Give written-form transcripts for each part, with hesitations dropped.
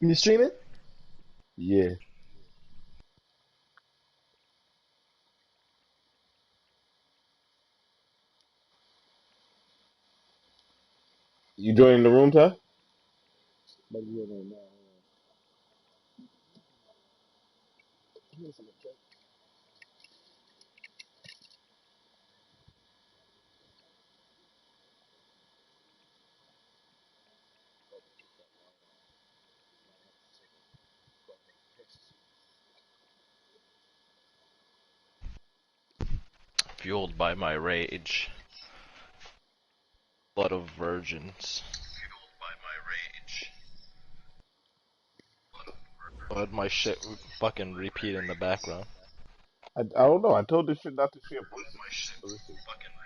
You streaming? Yeah. You joining the room, Ty? Fueled by my rage. Blood of virgins. Fueled by my rage. Let my shit fucking repeat in the background. I don't know. I told this shit not to share Let pussy. my shit So let's see. fucking repeat.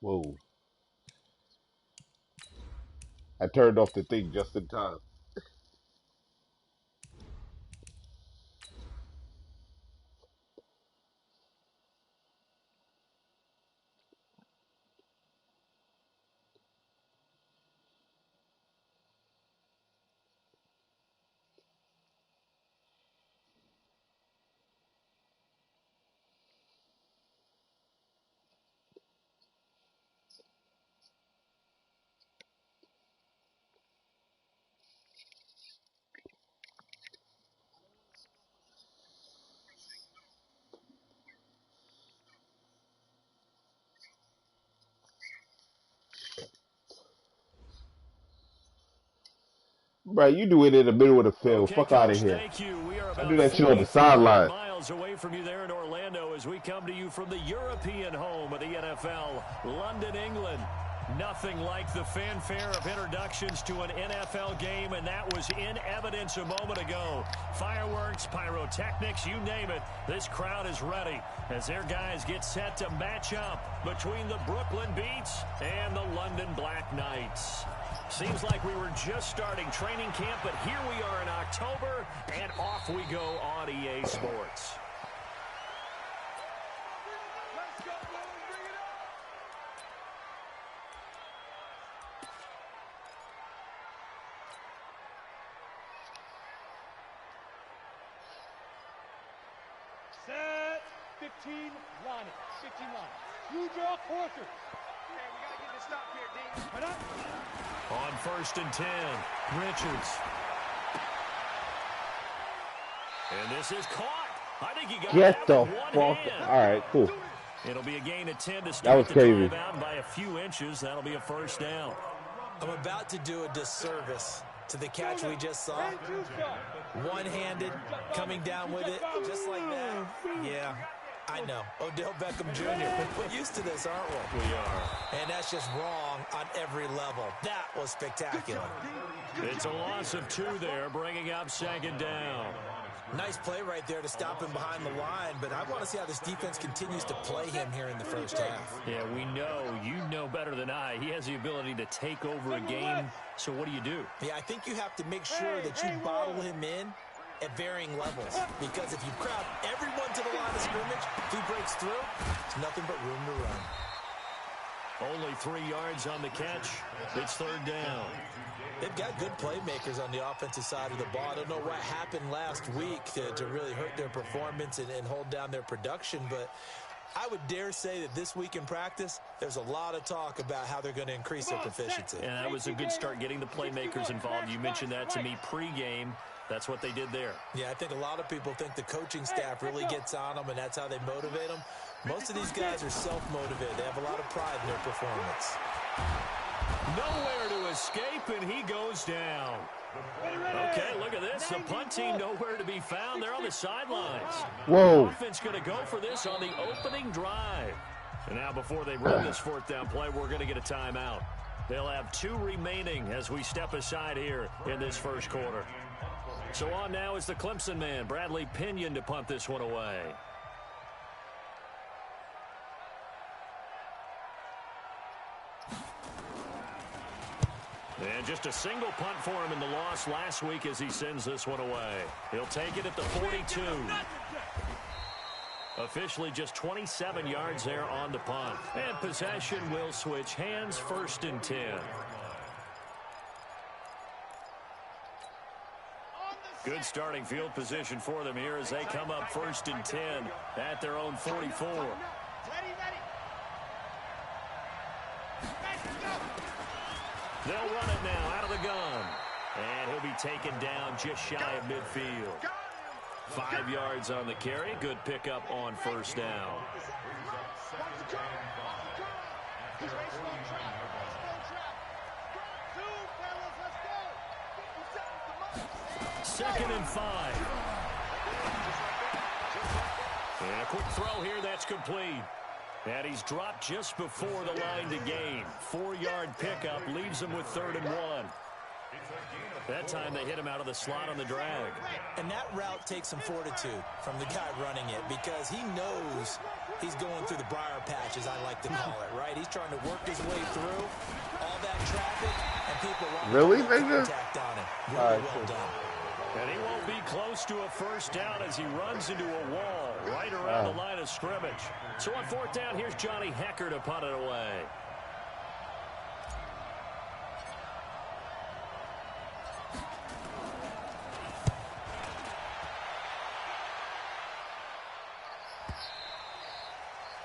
Whoa. I turned off the thing just in time. Right, you do it in the middle of the field. Okay, Fuck out of Coach, here. thank you. We are I about do that shit on the 4,300 sideline. miles away from you there in Orlando as we come to you from the European home of the NFL, London, England. Nothing like the fanfare of introductions to an NFL game, and that was in evidence a moment ago. Fireworks, pyrotechnics, you name it. This crowd is ready as their guys get set to match up between the Brooklyn Beats and the London Black Knights. Seems like we were just starting training camp, but here we are in October, and off we go on EA Sports. Set, 15 line it, 15 line. You draw closer. Okay, we gotta get this stop here, D. Right up. On 1st and 10, Richards. And this is caught. I think he got Get that the with one fuck. hand. Alright, cool. It'll be a gain of 10 to That start was the crazy. drive out by a few inches. That'll be a first down. I'm about to do a disservice to the catch we just saw. One-handed, coming down with it, just like that. Yeah, I know. Odell Beckham Jr. We're used to this, aren't we? We are. And that's just wrong on every level. That was spectacular. It's a loss of 2 there, bringing up 2nd down. Nice play right there to stop him behind the line, but I want to see how this defense continues to play him here in the first half. Yeah, we know. You know better than I. He has the ability to take over a game. So what do? Yeah, I think you have to make sure that you bottle him in at varying levels. Because if you crowd everyone to the line of scrimmage, if he breaks through, there's nothing but room to run. Only 3 yards on the catch. It's 3rd down. They've got good playmakers on the offensive side of the ball. I don't know what happened last week to really hurt their performance and hold down their production, but I would dare say that this week in practice, there's a lot of talk about how they're going to increase their proficiency. And that was a good start getting the playmakers involved. You mentioned that to me pregame. That's what they did there. Yeah, I think a lot of people think the coaching staff really gets on them, and that's how they motivate them. Most of these guys are self-motivated. They have a lot of pride in their performance. Nowhere to escape, and he goes down. Okay, look at this. The punt team nowhere to be found. They're on the sidelines. Whoa. Offense going to go for this on the opening drive. And now before they run this 4th down play, we're going to get a timeout. They'll have 2 remaining as we step aside here in this first quarter. So on now is the Clemson man, Bradley Pinion, to punt this one away. And just a single punt for him in the loss last week as he sends this one away. He'll take it at the 42. Officially just 27 yards there on the punt. And possession will switch hands, 1st and 10. Good starting field position for them here as they come up 1st and 10 at their own 44. They'll run it now out of the gun. And he'll be taken down just shy of midfield. 5 yards on the carry. Good pickup on 1st down. Second and 5. And a quick throw here that's complete. And he's dropped just before the line to gain. 4-yard pickup leaves him with 3rd and 1. That time they hit him out of the slot on the drag. And that route takes some fortitude from the guy running it because he knows he's going through the briar patch, as I like to call it, right? He's trying to work his way through all that traffic and people Really, nigga? contact on him. Really well done. And he won't be close to a 1st down as he runs into a wall right around the line of scrimmage. So on 4th down, here's Johnny Hecker to punt it away.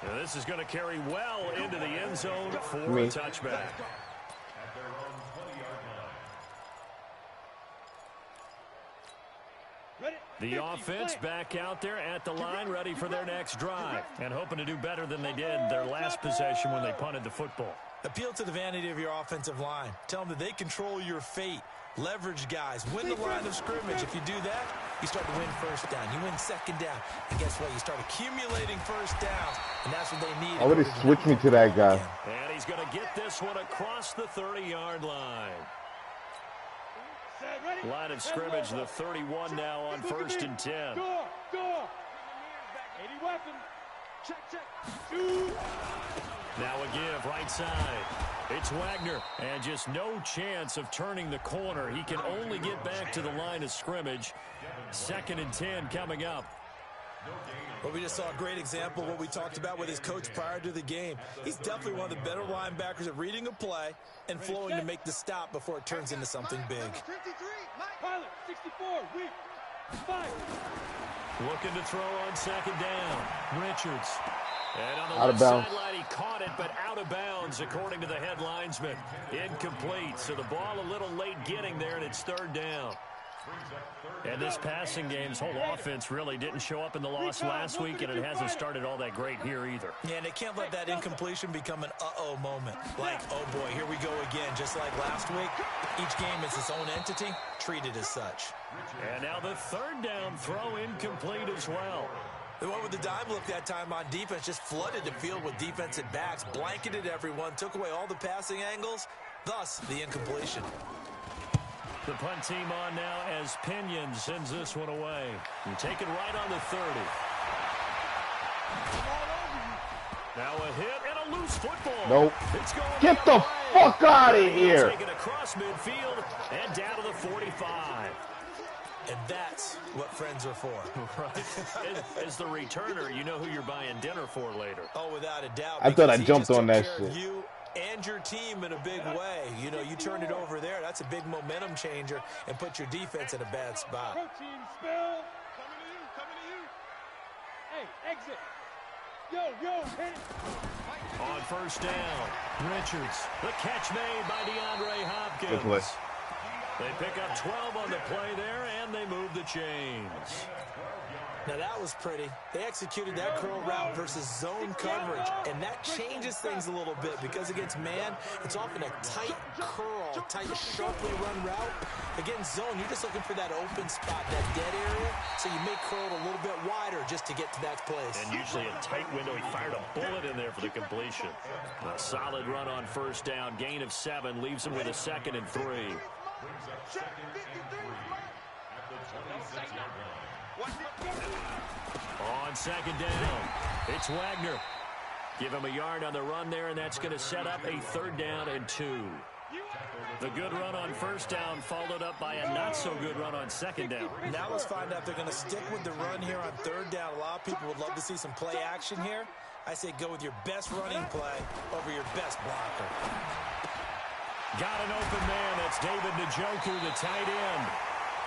Now this is going to carry well into the end zone for a touchback. The offense back out there at the line, ready for their next drive, and hoping to do better than they did their last possession when they punted the football. Appeal to the vanity of your offensive line. Tell them that they control your fate. Leverage guys. Win the line of scrimmage. If you do that, you start to win 1st down. You win 2nd down. And guess what? You start accumulating 1st downs, and that's what they need. Why would he switch me to that guy? And he's going to get this one across the 30-yard line. Line of scrimmage, the 31 now on 1st and 10. Now a give, right side. It's Wagner, and just no chance of turning the corner. He can only get back to the line of scrimmage. 2nd and 10 coming up. Well, we just saw a great example of what we talked about with his coach prior to the game. He's definitely one of the better linebackers at reading a play and flowing to make the stop before it turns into something big. Looking to throw on 2nd down. Richards. And on the Out of left bounds. sideline, he caught it, but out of bounds, according to the head linesman. Incomplete. So the ball a little late getting there, and it's 3rd down. And this passing game's whole offense really didn't show up in the loss last week, and it hasn't started all that great here either. Yeah, and they can't let that incompletion become an uh-oh moment. Like, oh boy, here we go again. Just like last week, each game is its own entity, treated as such. And now the 3rd down throw incomplete as well. The one with the dime look that time on defense just flooded the field with defensive backs, blanketed everyone, took away all the passing angles, thus the incompletion. The punt team on now as Pinion sends this one away. And taken right on the 30. Now a hit and a loose football. Nope. It's going Get the the other way. fuck out of here. Taken across midfield and down to the 45. And that's what friends are for. Right. As the returner, you know who you're buying dinner for later. Oh, without a doubt. I thought I because he jumped just on took that care of shit. You and your team in a big way. You know, you turned it over there. That's a big momentum changer and put your defense in a bad spot. Protein spill. Coming to you. Hey, exit. Yo, hit it. On 1st down, Richards. The catch made by DeAndre Hopkins. Good play. They pick up 12 on the play there, and they move the chains. Now that was pretty. They executed that curl route versus zone coverage, and that changes things a little bit because against man, it's often a tight curl, tight, sharply run route. Against zone, you're just looking for that open spot, that dead area, so you may curl it a little bit wider just to get to that place. And usually a tight window. He fired a bullet in there for the completion. A solid run on first down. Gain of 7 leaves him with a 2nd and 3. On 2nd down, it's Wagner. Give him a yard on the run there, and that's going to set up a 3rd down and 2. The good run on first down followed up by a not-so-good run on 2nd down. Now let's find out if they're going to stick with the run here on 3rd down. A lot of people would love to see some play action here. I say go with your best running play over your best blocker. Got an open man. That's David Njoku, the tight end.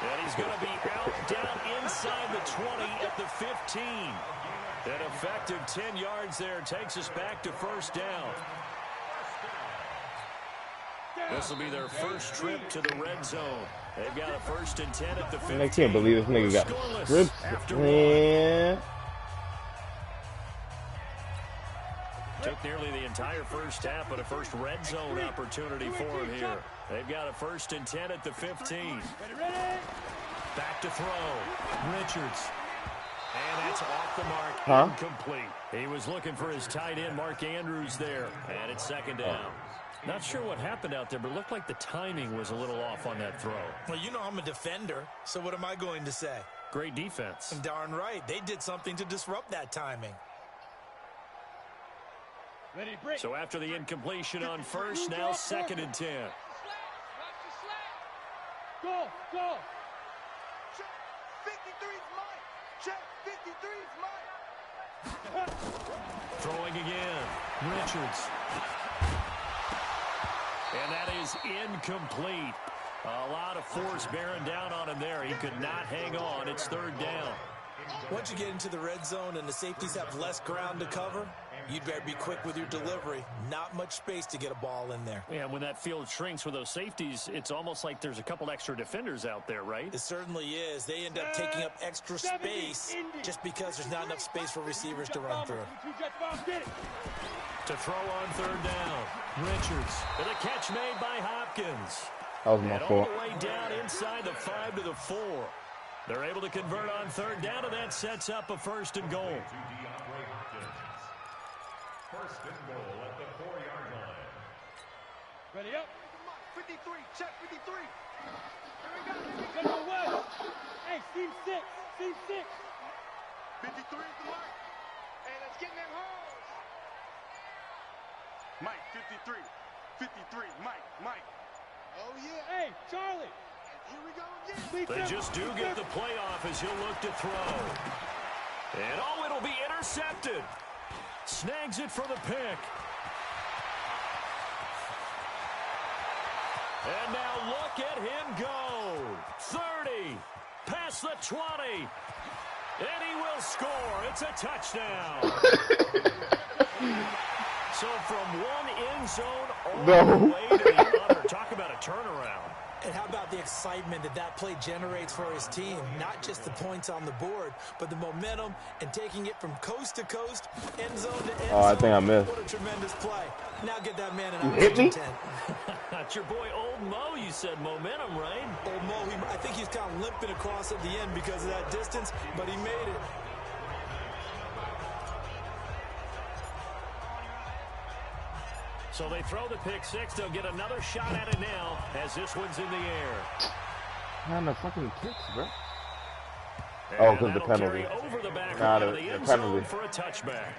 And he's going to be out down inside the 20 at the 15. An effective 10 yards there takes us back to 1st down. This will be their first trip to the red zone. They've got a 1st and 10 at the 15. I can't believe this nigga got stripped. Man. Took nearly the entire first half, but a first red zone opportunity for him here. They've got a 1st and 10 at the 15. Back to throw. Richards. And that's off the mark. Incomplete. He was looking for his tight end, Mark Andrews, there. And it's 2nd down. Not sure what happened out there, but it looked like the timing was a little off on that throw. Well, you know I'm a defender, so what am I going to say? Great defense. Darn right. They did something to disrupt that timing. So after the incompletion on first, now 2nd and 10. Go, go. Check 53's mine. Check 53's mine. Throwing again. Richards. And that is incomplete. A lot of force bearing down on him there. He could not hang on. It's 3rd down. Once you get into the red zone and the safeties have less ground to cover, you'd better be quick with your delivery. Not much space to get a ball in there. Yeah, when that field shrinks with those safeties, it's almost like there's a couple extra defenders out there, right? It certainly is. They end up taking up extra space just because there's not enough space for receivers to run through. To throw on 3rd down. Richards with a catch made by Hopkins. That was my and fault. all the way down inside the 5 to the 4. They're able to convert on 3rd down, and that sets up a 1st and goal. 1st and goal at the 4-yard line. Ready up. 53, check 53. Come on, West. Hey, Steve 6. Steve 6. 53 is the mark. Hey, let's get in them holes. Mike, 53. 53, Mike. Oh, yeah. Hey, Charlie. Here we go again. They just do get the playoff as he'll look to throw. And oh, it'll be intercepted. Snags it for the pick. And now look at him go. 30, past the 20. And he will score. It's a touchdown. So from one end zone all the way to the other. Talk about a turnaround. And how about the excitement that play generates for his team? Not just the points on the board, but the momentum and taking it from coast to coast, end zone to end zone. Oh, I think I missed. What a tremendous play. Now get that man an hit me? tent. That's your boy Old Mo. You said momentum, right? Old Mo, I think he's kind of limping across at the end because of that distance, but he made it. So they throw the pick 6. They'll get another shot at it now as this one's in the air. Man, the fucking kicks, bro. And Oh, because the that'll penalty. carry over the back Got line of it. the The end penalty. zone for a touchback.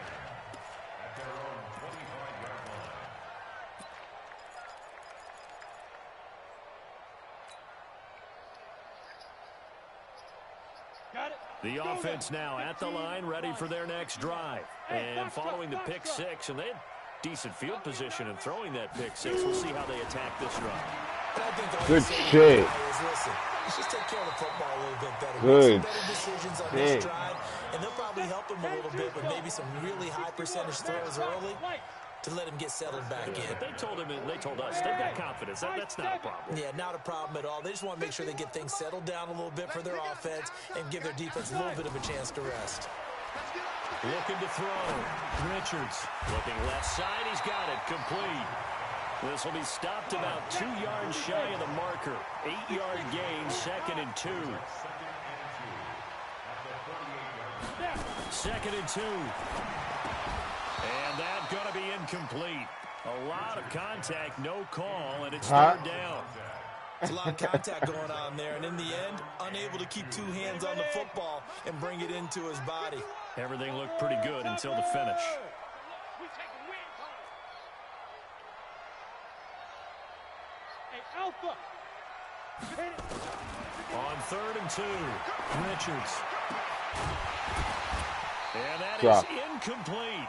Got it. The offense now at the line, ready for their next drive. And following the pick 6, and they had decent field position in throwing that pick 6. We'll see how they attack this drive. And I think all Good you say shit. is, listen, let's just take care of the football a little bit better. Good Make some better decisions on shit. this drive, and they'll probably help him a little bit with maybe some really high percentage throws early. to let him get settled back in. They told us they've got confidence. That's not a problem. Yeah, not a problem at all. They just want to make sure they get things settled down a little bit for their offense and give their defense a little bit of a chance to rest. Looking to throw. Richards looking left side. He's got it. Complete. This will be stopped about 2 yards shy of the marker. 8-yard gain, 2nd and 2. 2nd and 2. And that's going to be incomplete. A lot of contact, no call, and it's 3rd down. There's a lot of contact going on there, and in the end, unable to keep 2 hands on the football and bring it into his body. Everything looked pretty good until the finish. Alpha. On 3rd and 2, Richards. And that Drop. is incomplete.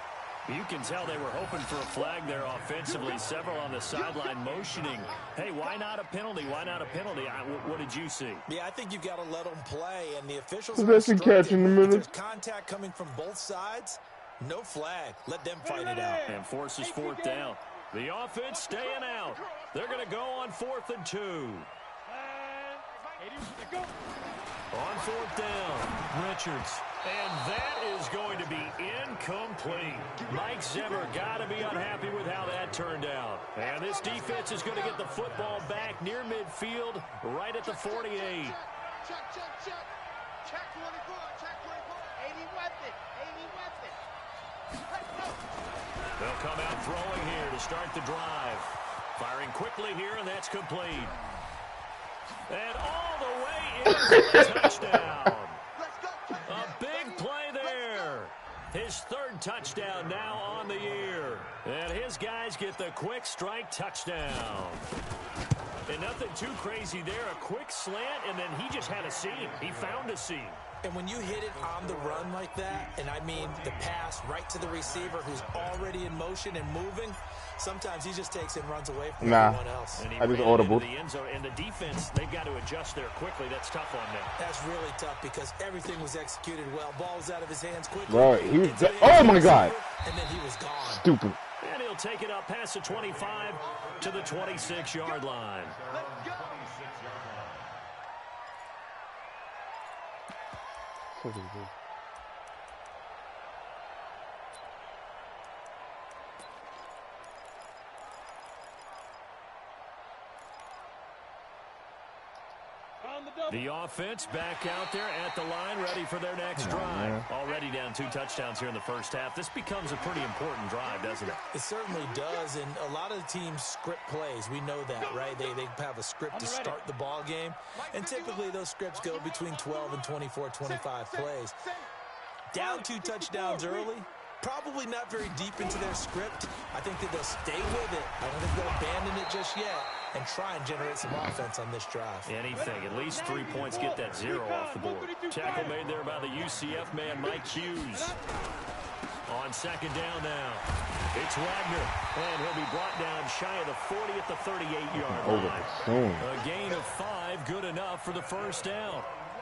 You can tell they were hoping for a flag there offensively. Several on the sideline motioning. Hey, why not a penalty? Why not a penalty? What did you see? Yeah, I think you've got to let them play, and the officials Possession catch in the if middle. there's contact coming from both sides, no flag. Let them fight it out. And forces 4th down. The offense staying out. They're going to go on 4th and 2. On 4th down, Richards. And that is going to be incomplete. Mike Zimmer got to be unhappy with how that turned out. And this defense is going to get the football back near midfield, right at the 48. Check 24. Check 24. 80 weapon. They'll come out throwing here to start the drive. Firing quickly here, and that's complete. And all the way in for the touchdown. A big play there. His 3rd touchdown now on the year. And his guys get the quick strike touchdown. And nothing too crazy there. A quick slant, and then he just had a seam. He found a seam. And when you hit it on the run like that, and I mean the pass right to the receiver who's already in motion and moving, sometimes he just takes and runs away from everyone else. And he I just ran audible. into the end zone, and the defense, they've got to adjust there quickly. That's tough on them. That's really tough because everything was executed well. Ball was out of his hands quickly. Bro, he was oh my God. And then he was gone. Stupid. And he'll take it up past the 25 to the 26-yard line. The offense back out there at the line, ready for their next drive. Already down 2 touchdowns here in the first half. This becomes a pretty important drive, doesn't it? It certainly does, and a lot of the teams script plays. We know that, right? They have a script to start the ball game, and typically those scripts go between 12 and 24, 25 plays. Down 2 touchdowns early, probably not very deep into their script. I think that they'll stay with it. I don't think they'll abandon it just yet and try and generate some offense on this drive. Anything. At least 3 points, get that 0 off the board. Tackle made there by the UCF man, Mike Hughes. On 2nd down now. It's Wagner. And he'll be brought down shy of the 40 at the 38-yard line. A gain of 5, good enough for the 1st down.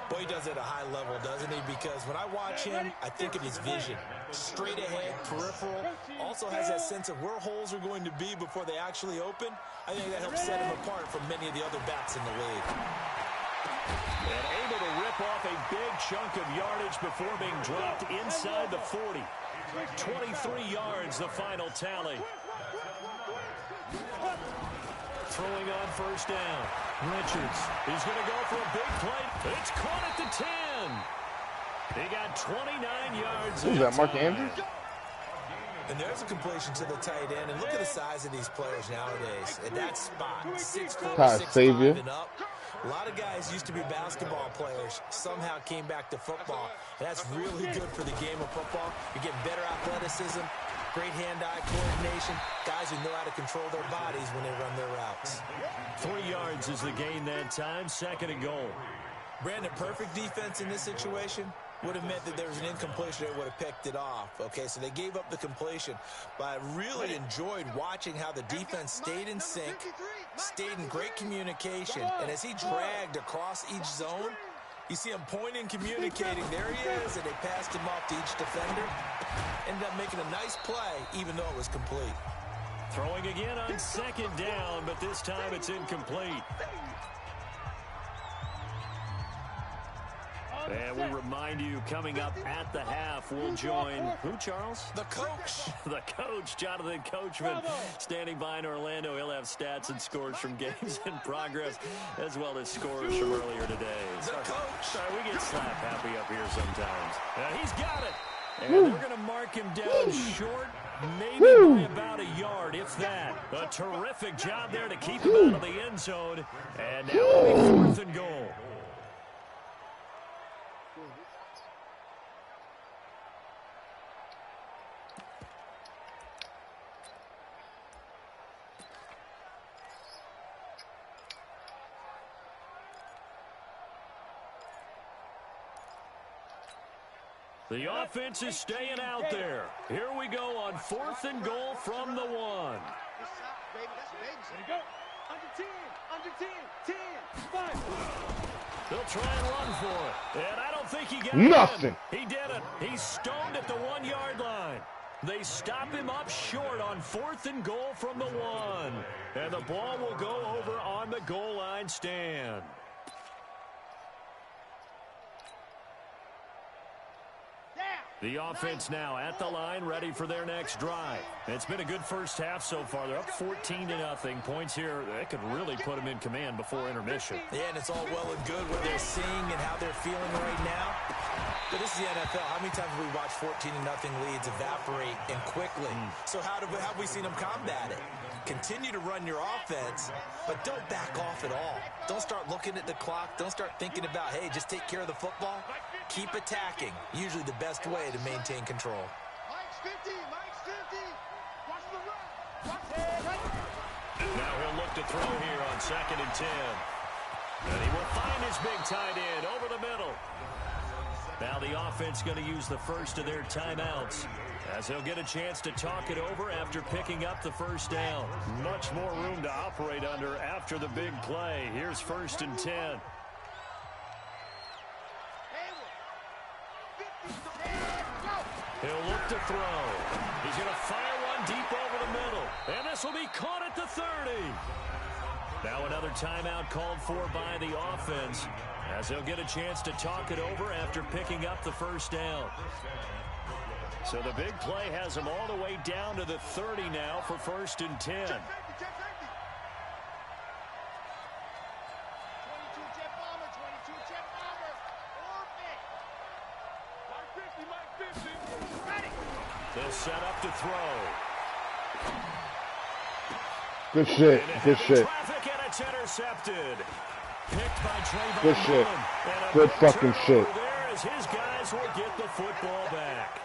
Boy, he does it at a high level, doesn't he? Because when I watch him, I think of his vision. Straight ahead, peripheral. Also has that sense of where holes are going to be before they actually open. I think that helps set him apart from many of the other backs in the league. And able to rip off a big chunk of yardage before being dropped inside the 40. 23 yards, the final tally. Throwing on 1st down. Richards is going to go for a big play. It's caught at the 10. He got 29 yards. Who's that, Mark Andrews? And there's a completion to the tight end. And look at the size of these players nowadays. At that spot, 6'4", 6'5", and up. A lot of guys used to be basketball players, somehow came back to football. And that's really good for the game of football. You're getting better athleticism, great hand-eye coordination, guys who know how to control their bodies when they run their routes. 3 yards is the gain that time, 2nd and goal. Brandon, perfect defense in this situation would have meant that there was an incompletion that would have picked it off. Okay, so they gave up the completion. But I really enjoyed watching how the defense stayed in sync, stayed in great communication, and as he dragged across each zone, you see him pointing, communicating. There he is, and they passed him off to each defender. Ended up making a nice play, even though it was complete. Throwing again on second down, but this time it's incomplete. And we remind you, coming up at the half, we'll join who, Charles? The coach. The coach, Jonathan Coachman, standing by in Orlando. He'll have stats and scores from games in progress, as well as scores from earlier today. The coach. Sorry, we get slap happy up here sometimes. He's got it. And they're going to mark him down short, maybe by about a yard, if that. A terrific job there to keep him out of the end zone. And now it'll be 4th and goal. The offense is staying out there. Here we go on 4th and goal from the 1. Ready to go. Under 10, under 10, 10, 5. They'll try and run for it. And I don't think he got Nothing. it. He didn't. He's stoned at the 1-yard line. They stop him up short on 4th and goal from the 1. And the ball will go over on the goal line stand. The offense now at the line, ready for their next drive. It's been a good first half so far. They're up 14-0. Points here, that could really put them in command before intermission. Yeah, and it's all well and good what they're seeing and how they're feeling right now. But this is the NFL. How many times have we watched 14-0 leads evaporate and quickly? So how have we seen them combat it? Continue to run your offense, but don't back off at all. Don't start looking at the clock. Don't start thinking about, hey, just take care of the football. Keep attacking. Usually the best way to maintain control. Mike's 50, Mike's 50. Watch the run. Watch the run. Now he'll look to throw here on 2nd and 10. And he will find his big tight end over the middle. Now the offense going to use the first of their timeouts, as he'll get a chance to talk it over after picking up the first down. Much more room to operate under after the big play. Here's 1st and 10. He'll look to throw. He's going to fire one deep over the middle. And this will be caught at the 30. Now another timeout called for by the offense, as he'll get a chance to talk it over after picking up the first down. So the big play has him all the way down to the 30 now for 1st and 10. 22 jet bomber, 22 jet bomber. Orbit. Mike 50, Mike 50. Ready. They'll set up to throw. Good shit. Good shit. Traffic, and it's intercepted. Picked by Trayvon. Good shit. And Good big fucking turnover shit. There as his guys will get the football back.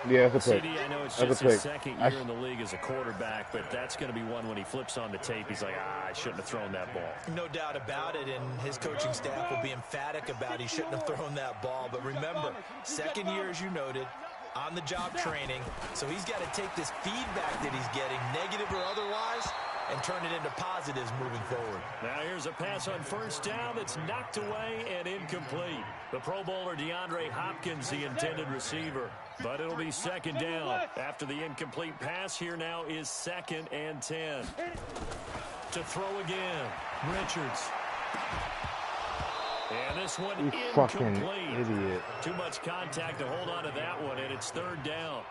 Yeah, that's a pick. CD, I know it's That's just a his pick. second year in the league as a quarterback, but that's going to be one when he flips on the tape. He's like, I shouldn't have thrown that ball. No doubt about it, and his coaching staff will be emphatic about he shouldn't have thrown that ball. But remember, second year, as you noted, on-the-job training, so he's got to take this feedback that he's getting, negative or otherwise, and turn it into positives moving forward. Now here's a pass on first down that's knocked away and incomplete. The Pro Bowler DeAndre Hopkins, the intended receiver. But it'll be 2nd down. After the incomplete pass, here now is 2nd and 10. To throw again, Richards. And this one You incomplete. fucking idiot. Too much contact to hold on to that one, and it's 3rd down.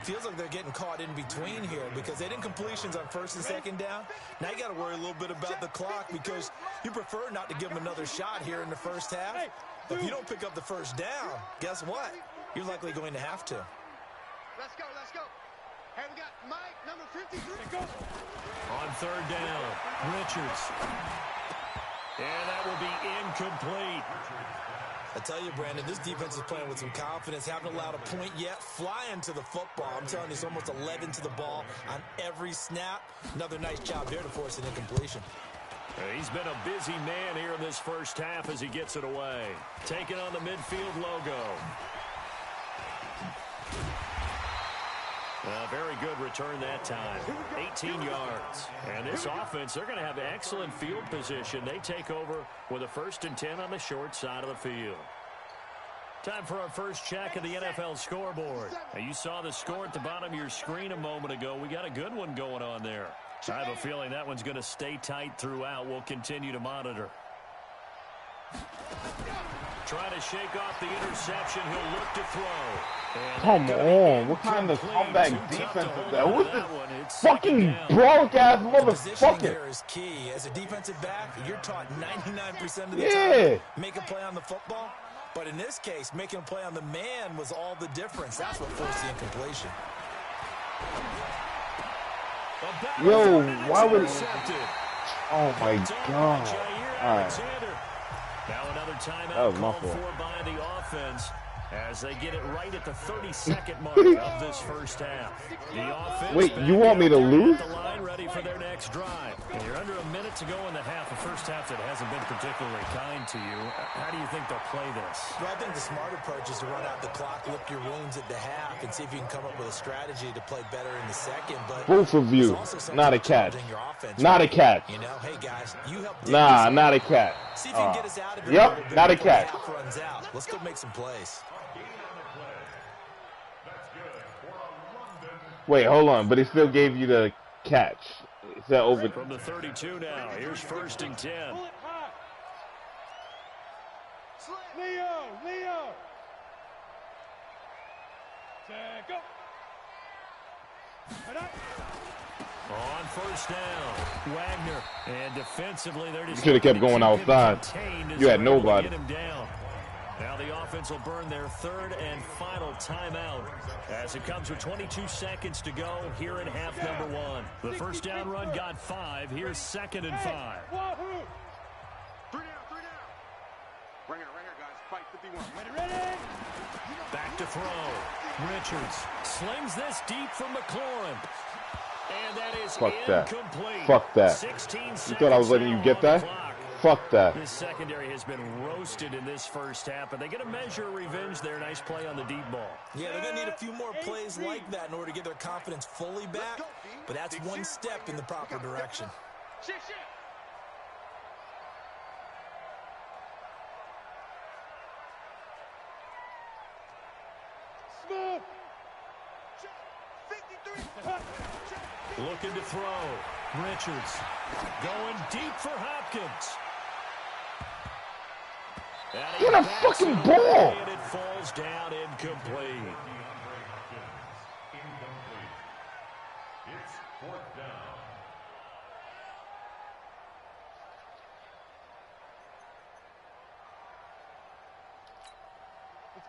Feels like they're getting caught in between here because they didn't completions on 1st and 2nd down. Now you got to worry a little bit about the clock because you prefer not to give them another shot here in the first half. If you don't pick up the first down, guess what? You're likely going to have to. Let's go, let's go. Hey, we got Mike, number 53. Go. On 3rd down, Richards. And that will be incomplete. I tell you, Brandon, this defense is playing with some confidence. Haven't allowed a point yet. Flying to the football. I'm telling you, it's almost 11 to the ball on every snap. Another nice job there to force an incompletion. He's been a busy man here in this first half as he gets it away. Taking on the midfield logo. A very good return that time. 18 yards. And this offense, they're going to have excellent field position. They take over with a 1st and 10 on the short side of the field. Time for our first check of the NFL scoreboard. Now, you saw the score at the bottom of your screen a moment ago. We got a good one going on there. I have a feeling that one's going to stay tight throughout. We'll continue to monitor. Trying to shake off the interception. He'll look to throw. Come on. What kind of comeback defense is that? Who's this fucking broke-ass motherfucker? Here is key. As a defensive back, you're taught 99% of the time make a play on the football. But in this case, making a play on the man was all the difference. That's what forced the incompletion. Yo, why would... Oh, my God. All right. Now another timeout that was my called fault. for by the offense as they get it right at the 32nd mark of this first half. The offense. Wait, you want me to lose? The line ready for their next drive. And you're under a minute to go in the half. The first half that hasn't been particularly kind to you. How do you think they'll play this? Well, I think the smart approach is to run out the clock, lick your wounds at the half, and see if you can come up with a strategy to play better in the second. But both of you, not a catch. Not a catch. You know, hey guys, you help. Nah, not a catch. See if you can get us out of here. Yep, not a catch. Runs out. Let's go make some plays. Wait, hold on, but he still gave you the catch. Is that over? From the 32 now, here's 1st and 10. Leo. Go. On 1st down, Wagner. And defensively, they're just... You should have kept going outside. You had nobody. Now the offense will burn their 3rd and final timeout as it comes with 22 seconds to go here in half number 1. The first down run got 5. Here's 2nd and 5. 3 down. Bring it, guys. Fight 51. Ready? Back to throw. Richards slings this deep from McLaurin. And that is incomplete. Fuck that. You thought I was letting you get that? Fuck that. This secondary has been roasted in this first half, but they get a measure of revenge there. Nice play on the deep ball. Yeah, they're going to need a few more plays like that in order to get their confidence fully back, but that's one step in the proper direction. Smooth. Looking to throw. Richards going deep for Hopkins. Get a fucking ball! And it falls down incomplete. It's 4th down.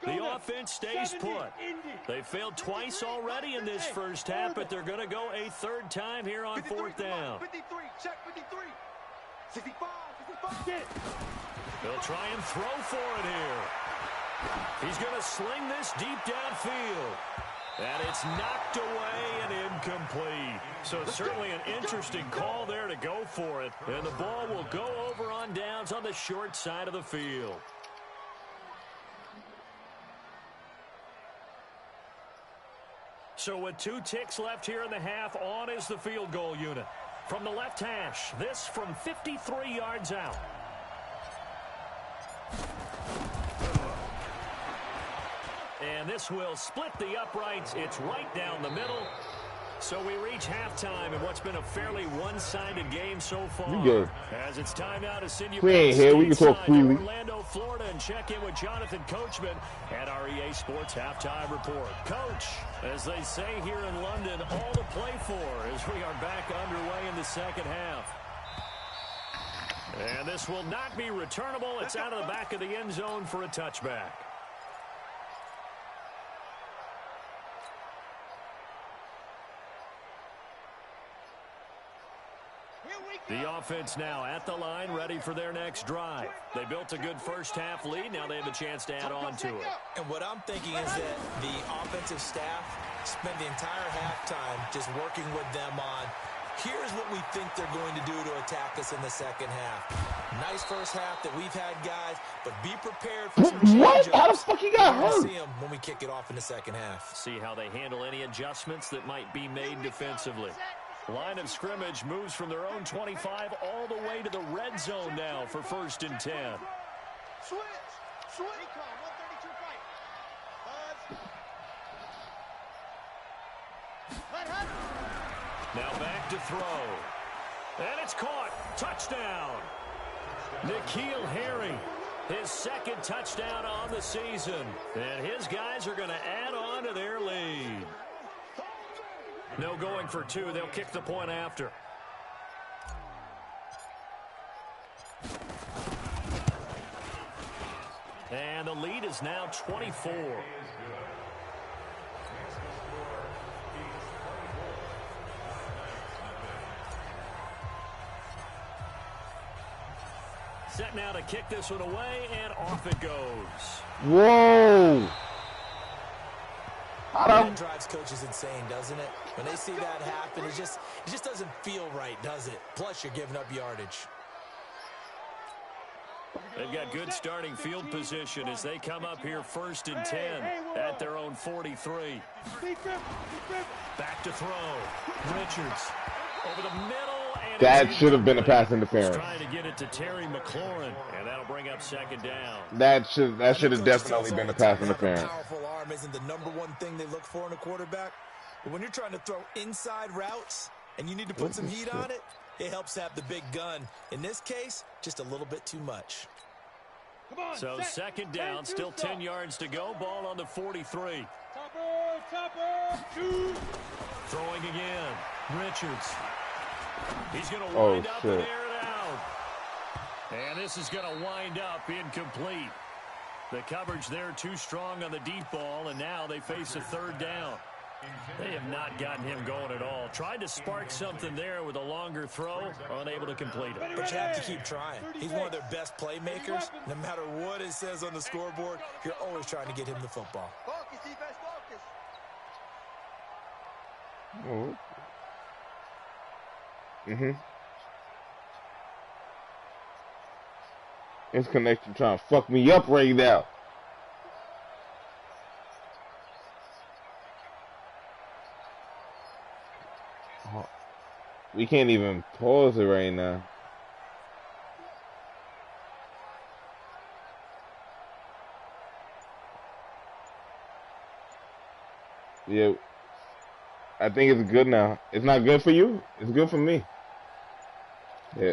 The offense stays put. They failed twice already in this first half, but they're going to go a 3rd time here on 4th down. 53, check 53. 65. They'll try and throw for it here. He's going to sling this deep downfield. And it's knocked away and incomplete. So certainly an interesting call there to go for it. And the ball will go over on downs on the short side of the field. So with 2 ticks left here in the half, on is the field goal unit. From the left hash, this from 53 yards out. And this will split the uprights. It's right down the middle. So we reach halftime in what's been a fairly one-sided game so far. You good. As it's time now to send you We ain't here. We can talk freely. Orlando, Florida, and check in with Jonathan Coachman at our EA Sports Halftime Report. Coach, as they say here in London, all to play for as we are back underway in the second half. And this will not be returnable. It's out of the back of the end zone for a touchback. The offense now at the line, ready for their next drive. They built a good first half lead. Now they have a chance to add on to it. And what I'm thinking is that the offensive staff spent the entire halftime just working with them on, here's what we think they're going to do to attack us in the second half. Nice first half that we've had, guys, but be prepared for some change-ups. What? How the fuck he got hurt? See them when we kick it off in the second half. See how they handle any adjustments that might be made defensively. Line of scrimmage moves from their own 25 all the way to the red zone now for 1st and 10. Switch. 132 fight. Now back to throw. And it's caught. Touchdown. N'Keal Harry, his second touchdown on the season. And his guys are going to add on to their lead. No going for two. They'll kick the point after. And the lead is now 24. Set now to kick this one away, and off it goes. Whoa! That drives coaches insane, doesn't it? When they see that happen, it just doesn't feel right, does it? Plus, you're giving up yardage. They've got good starting field position as they come up here 1st and 10 at their own 43. Back to throw. Richards over the middle. And that should have been a pass interference. Trying to get it to Terry McLaurin, and that'll bring up 2nd down. That should have definitely been a pass interference. Powerful arm isn't the number one thing they look for in a quarterback. But when you're trying to throw inside routes and you need to put some heat on it, it helps have the big gun. In this case, just a little bit too much. So 2nd down, still 10 yards to go. Ball on the 43. Topper, shoot. Throwing again. Richards. He's going to wind up and air it out. And this is going to wind up incomplete. The coverage there too strong on the deep ball, and now they face a 3rd down. They have not gotten him going at all. Tried to spark something there with a longer throw, unable to complete it. But you have to keep trying. He's one of their best playmakers. No matter what it says on the scoreboard, you're always trying to get him the football. Focus, defense, focus. Oh. This connection trying to fuck me up right now. We can't even pause it right now. Yeah, I think it's good now. It's not good for you. It's good for me. Yeah,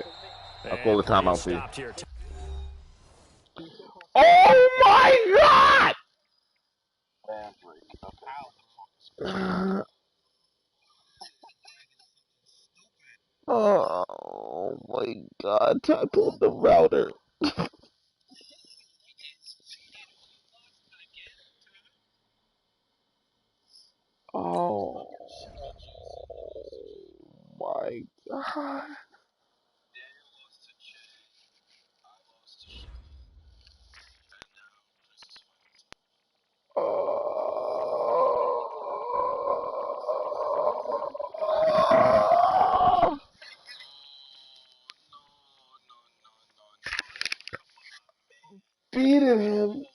I'll call the timeout for you. Oh my God! Oh my God! I pulled the router. Oh my God! Beating him.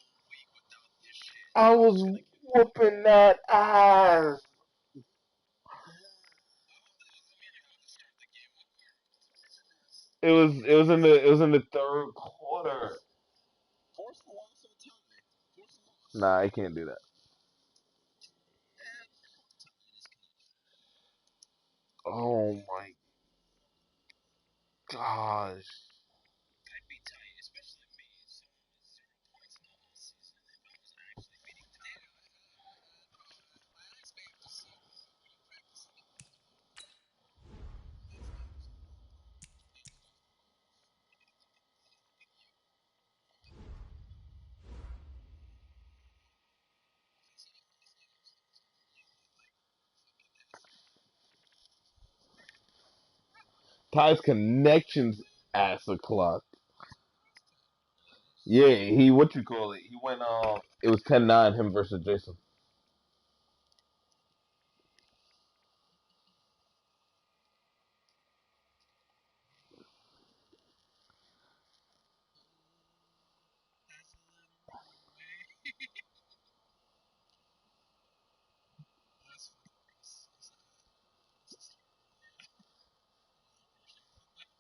I was whooping that ass. It was in the 3rd quarter. Nah, I can't do that. Oh my gosh. Ty's connections ass o'clock. Yeah, he what you call it? He went it was 10-9 him versus Jason.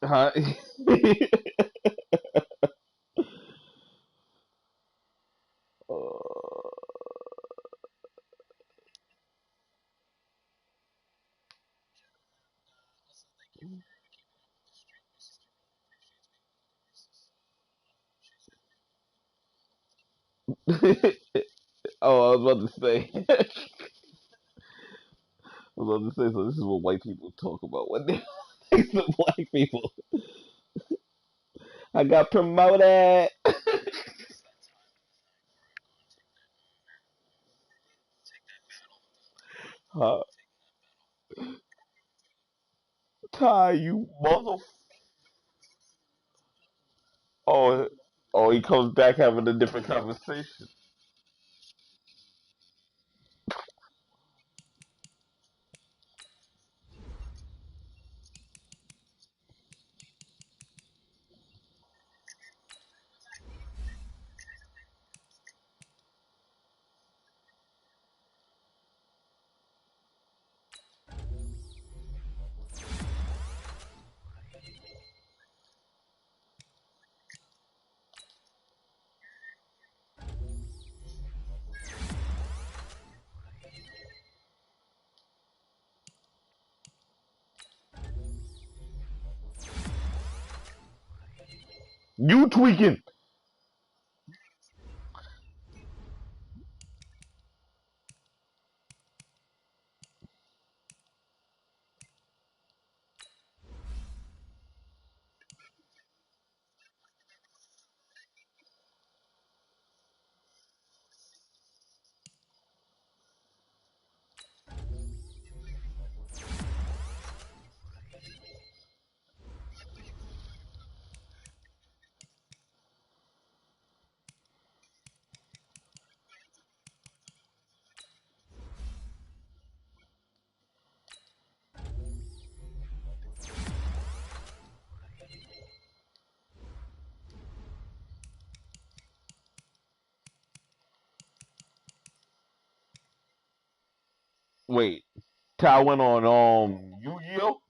Huh? Oh, I was about to say. I was about to say. So this is what white people talk about when they face the black people. I got promoted. Huh? Ty, you mother. Oh, oh, he comes back having a different conversation. You tweaking. Wait, Ty went on Yu-Gi-Oh.